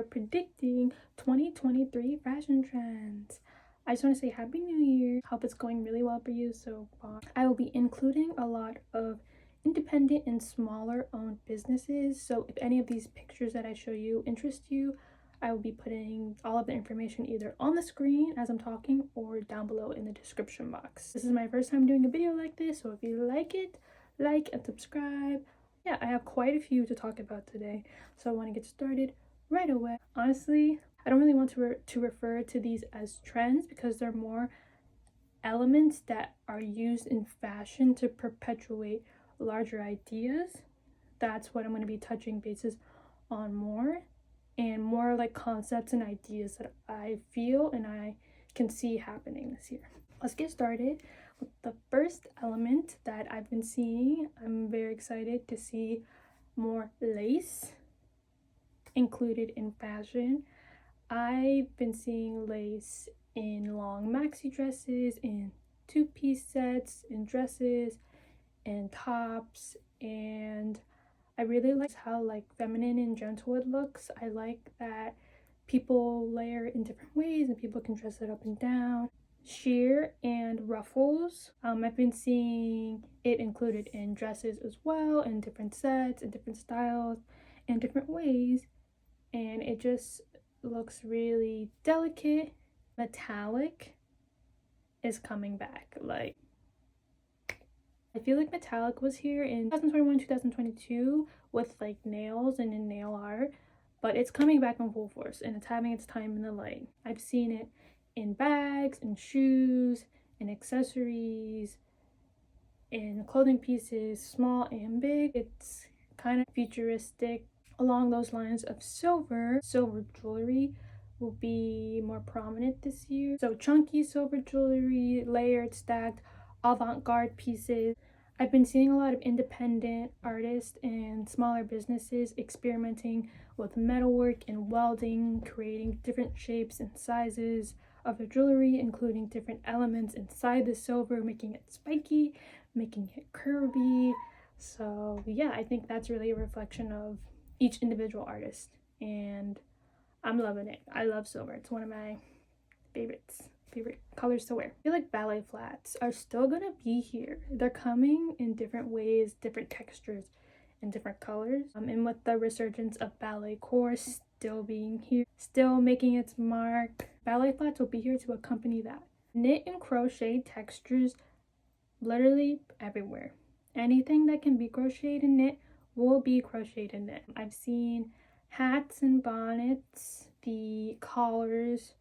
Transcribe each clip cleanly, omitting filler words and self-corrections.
are predicting 2023 fashion trends. I just want to say Happy New Year. Hope it's going really well for you so far. I will be including a lot of independent and smaller owned businesses. So if any of these pictures that I show you interest you, I will be putting all of the information either on the screen as I'm talking or down below in the description box. This is my first time doing a video like this, so if you like it, like and subscribe. Yeah, I have quite a few to talk about today, so I want to get started right away. Honestly, I don't really want to refer to these as trends because they're more elements that are used in fashion to perpetuate larger ideas. That's what I'm going to be touching bases on more, and more like concepts and ideas that I feel and I can see happening this year. Let's get started with the first element that I've been seeing. I'm very excited to see more lace included in fashion. I've been seeing lace in long maxi dresses, in two-piece sets, in dresses, and tops, and I really like how like feminine and gentle it looks. I like that people layer it in different ways and people can dress it up and down. Sheer and ruffles. I've been seeing it included in dresses as well, in different sets, in different styles, and different ways, and it just looks really delicate. Metallic is coming back. Like, I feel like metallic was here in 2021, 2022 with like nails and in nail art, but it's coming back in full force and it's having its time in the light. I've seen it in bags and shoes and accessories and clothing pieces, small and big. It's kind of futuristic along those lines of silver. Silver jewelry will be more prominent this year. So chunky silver jewelry, layered, stacked, avant-garde pieces. I've been seeing a lot of independent artists and smaller businesses experimenting with metalwork and welding, creating different shapes and sizes of their jewelry, including different elements inside the silver, making it spiky, making it curvy. So yeah, I think that's really a reflection of each individual artist, and I'm loving it. I love silver. It's one of my favorite colors to wear. I feel like ballet flats are still gonna be here. They're coming in different ways, different textures, and different colors. And with the resurgence of ballet core still being here, still making its mark, ballet flats will be here to accompany that. Knit and crochet textures literally everywhere. Anything that can be crocheted and knit will be crocheted and knit. I've seen hats and bonnets, the collars,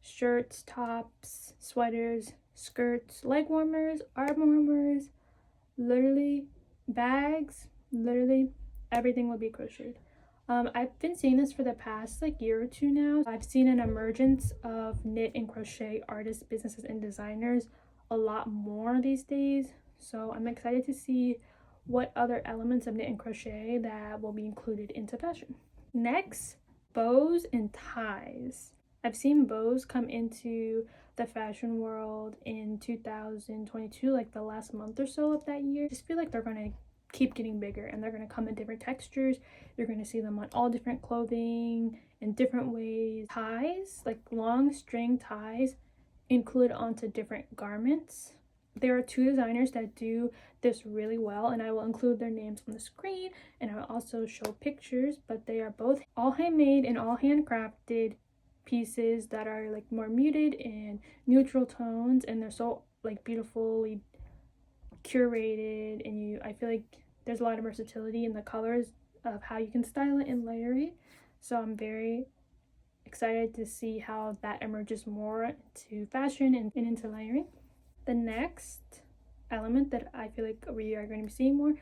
shirts, tops, sweaters, skirts, leg warmers, arm warmers, literally bags, literally everything will be crocheted. I've been seeing this for the past like year or two now. I've seen an emergence of knit and crochet artists, businesses, and designers a lot more these days. So I'm excited to see what other elements of knit and crochet that will be included into fashion. Next, bows and ties. I've seen bows come into the fashion world in 2022, like the last month or so of that year. I just feel like they're going to keep getting bigger and they're going to come in different textures. You're going to see them on all different clothing in different ways. Ties, like long string ties, include onto different garments. There are two designers that do this really well, and I will include their names on the screen, and I will also show pictures, but they are both all handmade and all handcrafted pieces that are like more muted and neutral tones, and they're so like beautifully curated, and I feel like there's a lot of versatility in the colors of how you can style it and layer it. So I'm very excited to see how that emerges more into fashion and into layering. The next element that I feel like we are going to be seeing more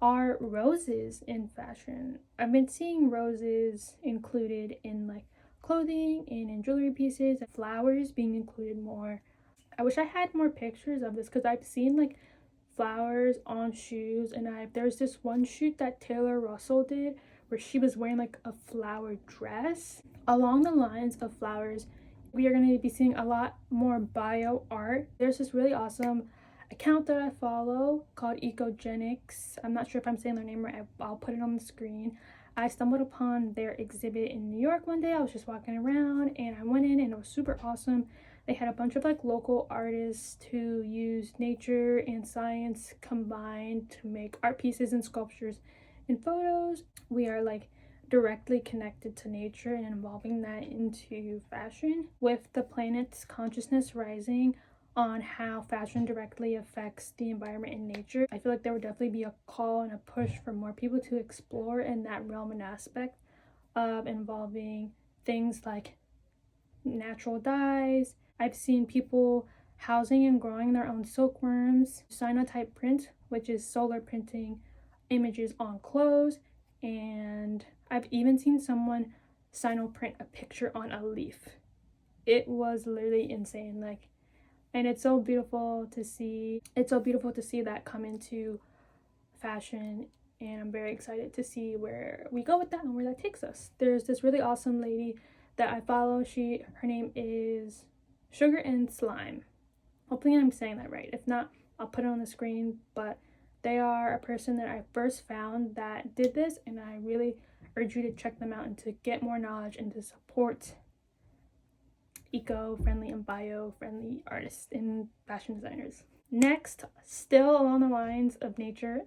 are roses in fashion. I've been seeing roses included in like clothing and in jewelry pieces, and flowers being included more. I wish I had more pictures of this because I've seen like flowers on shoes, and there's this one shoot that Taylor Russell did where she was wearing like a flower dress. Along the lines of flowers, we are going to be seeing a lot more bio art. There's this really awesome account that I follow called Ecogenics. I'm not sure if I'm saying their name right. I'll put it on the screen. I stumbled upon their exhibit in New York one day. I was just walking around and I went in and it was super awesome. They had a bunch of like local artists who used nature and science combined to make art pieces and sculptures and photos. We are like directly connected to nature and involving that into fashion with the planet's consciousness rising on how fashion directly affects the environment and nature. I feel like there would definitely be a call and a push for more people to explore in that realm and aspect of involving things like natural dyes. I've seen people housing and growing their own silkworms, cyanotype print, which is solar printing images on clothes, and I've even seen someone cyano print a picture on a leaf. It was literally insane. Like, and it's so beautiful to see. It's so beautiful to see that come into fashion, and I'm very excited to see where we go with that and where that takes us. There's this really awesome lady that I follow. Her name is Sugar and Slime. Hopefully I'm saying that right. If not, I'll put it on the screen. But they are a person that I first found that did this, and I really urge you to check them out and to get more knowledge and to support eco-friendly and bio-friendly artists and fashion designers. Next, still along the lines of nature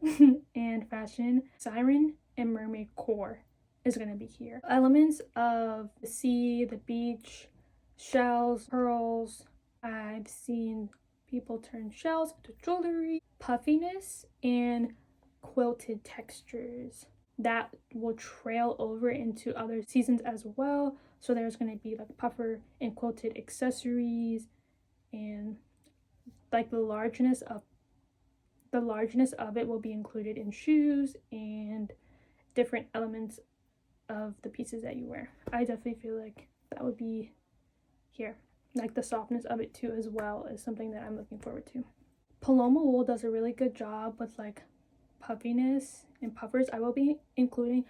and fashion, Siren and Mermaid core is going to be here. Elements of the sea, the beach, shells, pearls. I've seen people turn shells into jewelry, puffiness, and quilted textures that will trail over into other seasons as well. So there's going to be like puffer and quilted accessories, and like the largeness of it will be included in shoes and different elements of the pieces that you wear. I definitely feel like that would be here. Like the softness of it too as well is something that I'm looking forward to. Paloma Wool does a really good job with like puffiness and puffers. I will be including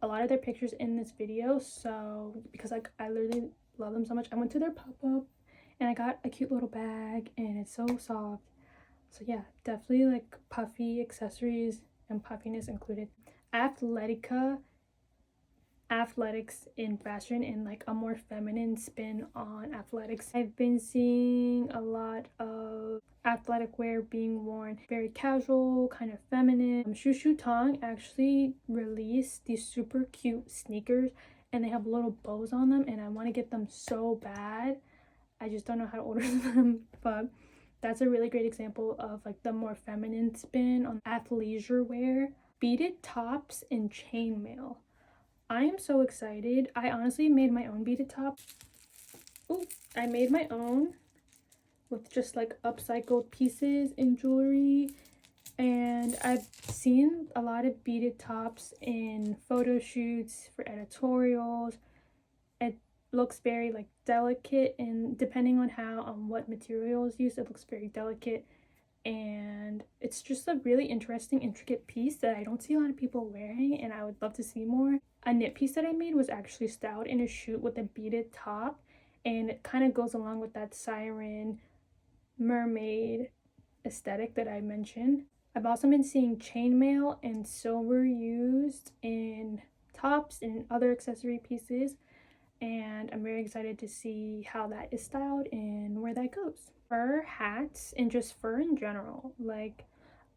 a lot of their pictures in this video, so because like I literally love them so much. I went to their pop-up and I got a cute little bag and it's so soft. So yeah, definitely like puffy accessories and puffiness included. Athletica, athletics in fashion and like a more feminine spin on athletics. I've been seeing a lot of athletic wear being worn very casual, kind of feminine. Shushu Tong actually released these super cute sneakers and they have little bows on them, and I want to get them so bad. I just don't know how to order them, but that's a really great example of like the more feminine spin on athleisure wear. Beaded tops and chainmail. I am so excited. I honestly made my own beaded top. Ooh, I made my own with just like upcycled pieces and jewelry, and I've seen a lot of beaded tops in photo shoots for editorials. It looks very like delicate, and depending on what material is used, it looks very delicate, and it's just a really interesting, intricate piece that I don't see a lot of people wearing, and I would love to see more. A knit piece that I made was actually styled in a shoot with a beaded top, and it kind of goes along with that Siren Mermaid aesthetic that I mentioned. I've also been seeing chainmail and silver used in tops and other accessory pieces, and I'm very excited to see how that is styled and where that goes. Fur hats and just fur in general. Like,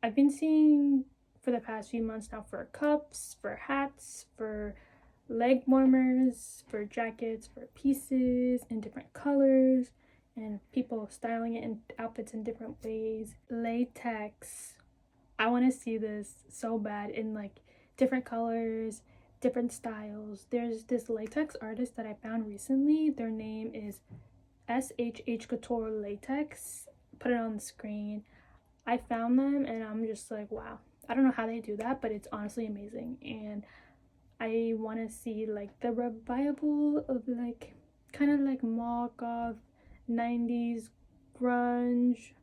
I've been seeing for the past few months now fur cups, fur hats, fur leg warmers, fur jackets, fur pieces in different colors, and people styling it in outfits in different ways. Latex. I want to see this so bad in like different colors, different styles. There's this latex artist that I found recently. Their name is SHH Couture Latex. Put it on the screen. I found them and I'm just like, wow. I don't know how they do that, but it's honestly amazing. And I want to see like the revival of like kind of like mock of 90s grunge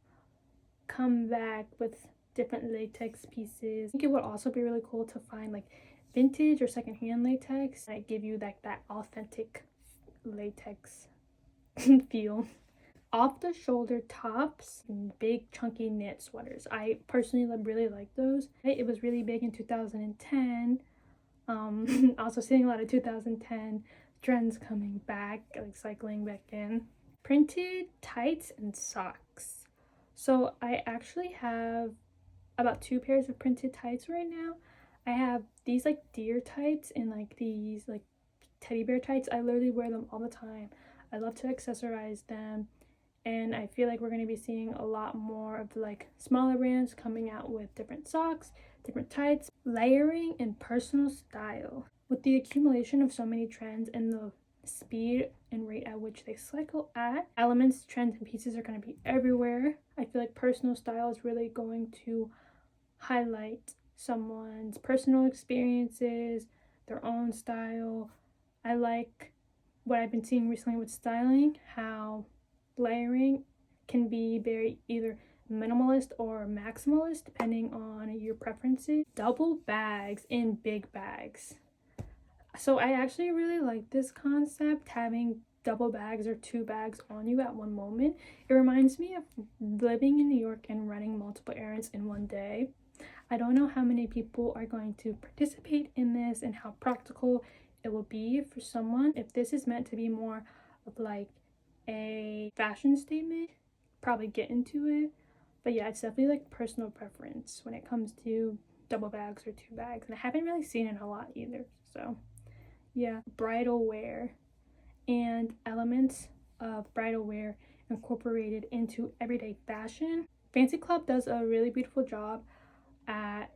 come back with different latex pieces. I think it would also be really cool to find like vintage or secondhand latex that give you like that authentic latex feel. Off the shoulder tops and big chunky knit sweaters. I personally really like those. It was really big in 2010. Also seeing a lot of 2010 trends coming back, like cycling back in. Printed tights and socks. So I actually have about 2 pairs of printed tights right now. I have these like deer tights and like these like teddy bear tights. I literally wear them all the time. I love to accessorize them, and I feel like we're going to be seeing a lot more of like smaller brands coming out with different socks, different tights, layering, and personal style. With the accumulation of so many trends and the speed and rate at which they cycle at, elements, trends, and pieces are going to be everywhere. I feel like personal style is really going to highlight someone's personal experiences, their own style. I like what I've been seeing recently with styling, how layering can be very either minimalist or maximalist depending on your preferences. Double bags in big bags. So I actually really like this concept, having double bags or 2 bags on you at one moment. It reminds me of living in New York and running multiple errands in one day. I don't know how many people are going to participate in this and how practical it will be for someone. If this is meant to be more of like a fashion statement, probably get into it. But yeah, it's definitely like personal preference when it comes to double bags or 2 bags. And I haven't really seen it a lot either. So yeah, bridal wear and elements of bridal wear incorporated into everyday fashion. Fancy Club does a really beautiful job at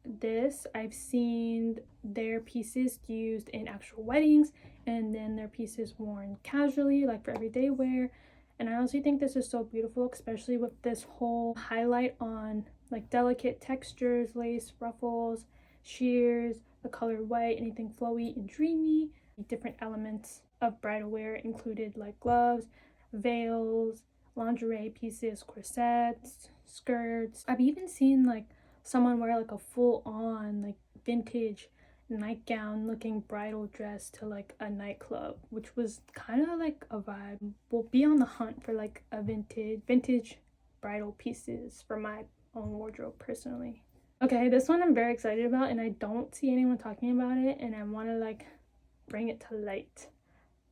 this. I've seen their pieces used in actual weddings, and then their pieces worn casually, like for everyday wear. And I honestly think this is so beautiful, especially with this whole highlight on like delicate textures, lace, ruffles, sheers, the color white, anything flowy and dreamy. Different elements of bridal wear included like gloves, veils, lingerie pieces, corsets, skirts. I've even seen like someone wear like a full-on like vintage nightgown looking bridal dress to like a nightclub, which was kind of like a vibe. We'll be on the hunt for like a vintage bridal pieces for my own wardrobe personally. Okay, this one I'm very excited about, and I don't see anyone talking about it, and I want to like bring it to light.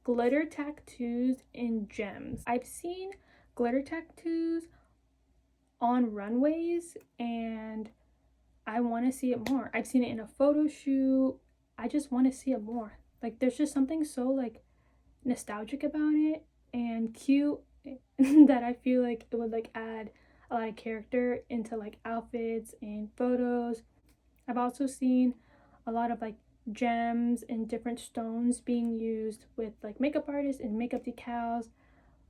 Glitter tattoos and gems. I've seen glitter tattoos on runways, and I want to see it more. I've seen it in a photo shoot. I just want to see it more. Like there's just something so like nostalgic about it and cute that I feel like it would like add a lot of character into like outfits and photos. I've also seen a lot of like gems and different stones being used with like makeup artists and makeup decals,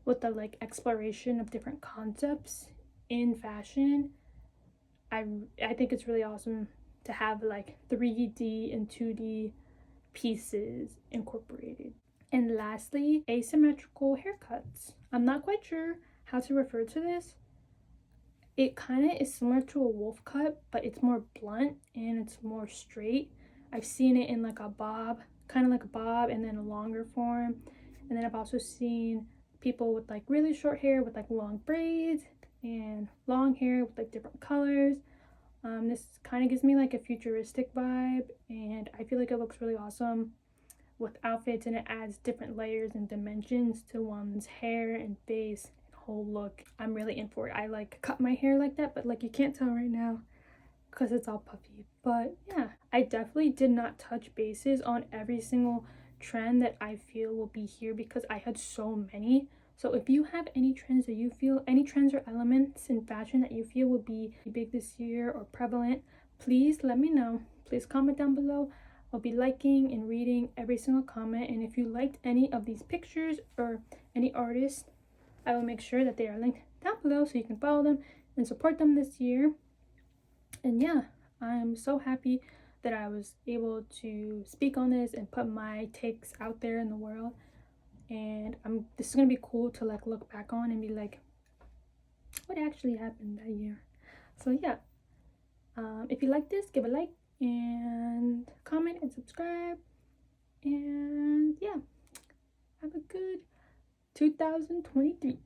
with the like exploration of different concepts in fashion. I think it's really awesome to have like 3D and 2D pieces incorporated. And lastly, asymmetrical haircuts. I'm not quite sure how to refer to this. It kind of is similar to a wolf cut, but it's more blunt and it's more straight. I've seen it in like a bob, kind of like a bob, and then a longer form. And then I've also seen people with like really short hair with like long braids and long hair with like different colors. This kind of gives me like a futuristic vibe, and I feel like it looks really awesome with outfits, and it adds different layers and dimensions to one's hair and face and whole look. I'm really in for it. I like cut my hair like that, but like you can't tell right now because it's all puffy. But yeah, I definitely did not touch bases on every single trend that I feel will be here because I had so many. So if you have any trends that you feel, any trends or elements in fashion that you feel will be big this year or prevalent, please let me know. Please comment down below. I'll be liking and reading every single comment, and if you liked any of these pictures or any artists, I will make sure that they are linked down below so you can follow them and support them this year. And yeah, I'm so happy that I was able to speak on this and put my takes out there in the world. And this is gonna be cool to like look back on and be like, what actually happened that year. So yeah, if you like this, give a like and comment and subscribe, and yeah, have a good 2023.